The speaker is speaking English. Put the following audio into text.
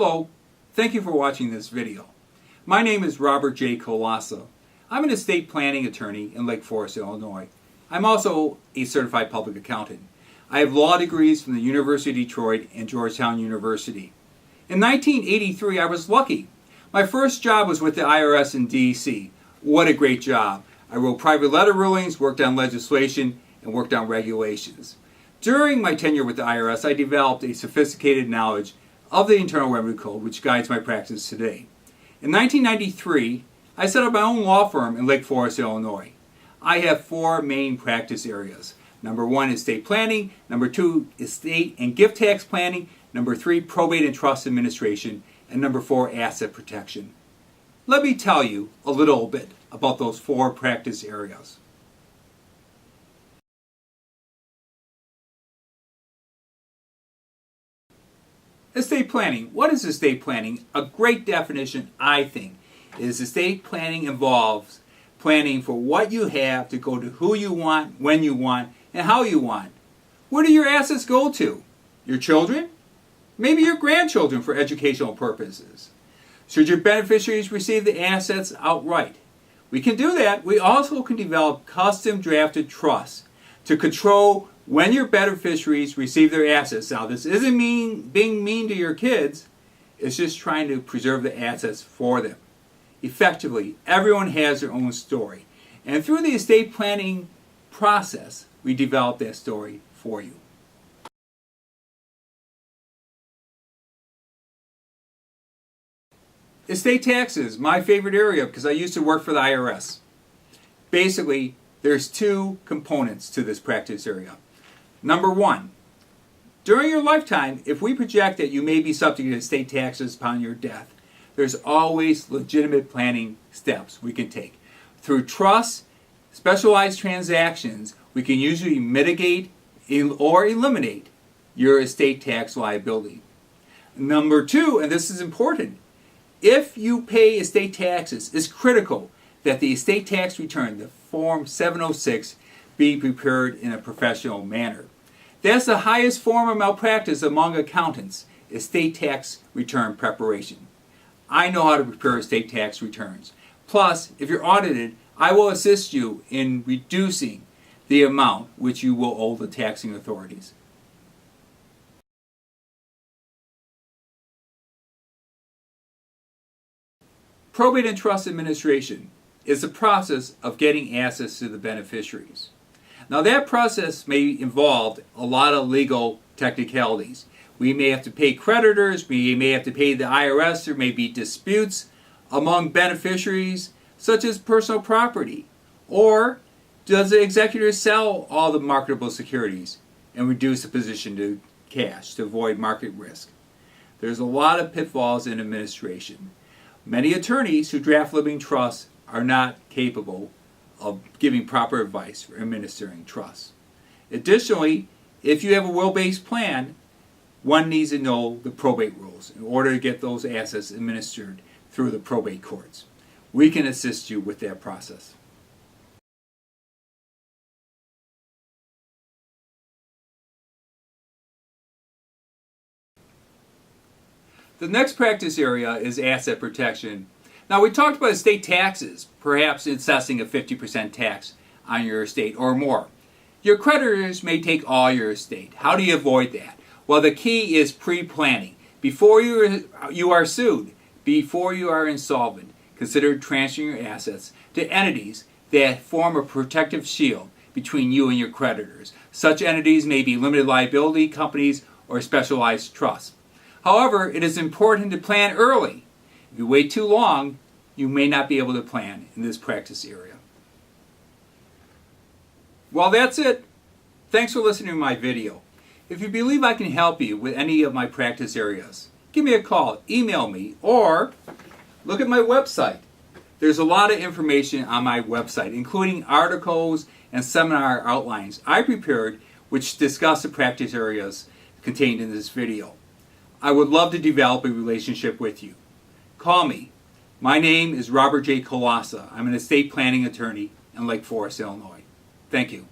Hello, thank you for watching this video. My name is Robert J. Kolasa. I'm an estate planning attorney in Lake Forest, Illinois. I'm also a certified public accountant. I have law degrees from the University of Detroit and Georgetown University. In 1983, I was lucky. My first job was with the IRS in D.C. What a great job. I wrote private letter rulings, worked on legislation, and worked on regulations. During my tenure with the IRS, I developed a sophisticated knowledge of the Internal Revenue Code, which guides my practice today. In 1993, I set up my own law firm in Lake Forest, Illinois. I have four main practice areas. Number one, estate planning. Number two, estate and gift tax planning. Number three, probate and trust administration. And number four, asset protection. Let me tell you a little bit about those four practice areas. Estate planning. What is estate planning? A great definition, I think, is estate planning involves planning for what you have to go to who you want, when you want, and how you want. Where do your assets go to? Your children? Maybe your grandchildren for educational purposes. Should your beneficiaries receive the assets outright? We can do that. We also can develop custom drafted trusts to control when your beneficiaries receive their assets. Now, this isn't being mean to your kids. It's just trying to preserve the assets for them. Effectively, everyone has their own story. And through the estate planning process, we develop that story for you. Estate taxes, my favorite area because I used to work for the IRS. Basically, there's two components to this practice area. Number one, during your lifetime, if we project that you may be subject to estate taxes upon your death, there's always legitimate planning steps we can take. Through trusts, specialized transactions, we can usually mitigate or eliminate your estate tax liability. Number two, and this is important, if you pay estate taxes, it's critical that the estate tax return, the Form 706, be prepared in a professional manner. That's the highest form of malpractice among accountants, estate tax return preparation. I know how to prepare estate tax returns. Plus, if you're audited, I will assist you in reducing the amount which you will owe the taxing authorities. Probate and trust administration is the process of getting assets to the beneficiaries. Now that process may involve a lot of legal technicalities. We may have to pay creditors, we may have to pay the IRS, there may be disputes among beneficiaries such as personal property. Or does the executor sell all the marketable securities and reduce the position to cash to avoid market risk? There's a lot of pitfalls in administration. Many attorneys who draft living trusts are not capable of giving proper advice for administering trusts. Additionally, if you have a will-based plan, one needs to know the probate rules in order to get those assets administered through the probate courts. We can assist you with that process. The next practice area is asset protection. Now, we talked about estate taxes, perhaps assessing a 50% tax on your estate or more. Your creditors may take all your estate. How do you avoid that? Well, the key is pre-planning. Before you are sued, before you are insolvent, consider transferring your assets to entities that form a protective shield between you and your creditors. Such entities may be limited liability companies or specialized trusts. However, it is important to plan early. If you wait too long, you may not be able to plan in this practice area. Well, that's it. Thanks for listening to my video. If you believe I can help you with any of my practice areas, give me a call, email me, or look at my website. There's a lot of information on my website, including articles and seminar outlines I prepared which discuss the practice areas contained in this video. I would love to develop a relationship with you. Call me. My name is Robert J. Kolasa. I'm an estate planning attorney in Lake Forest, Illinois. Thank you.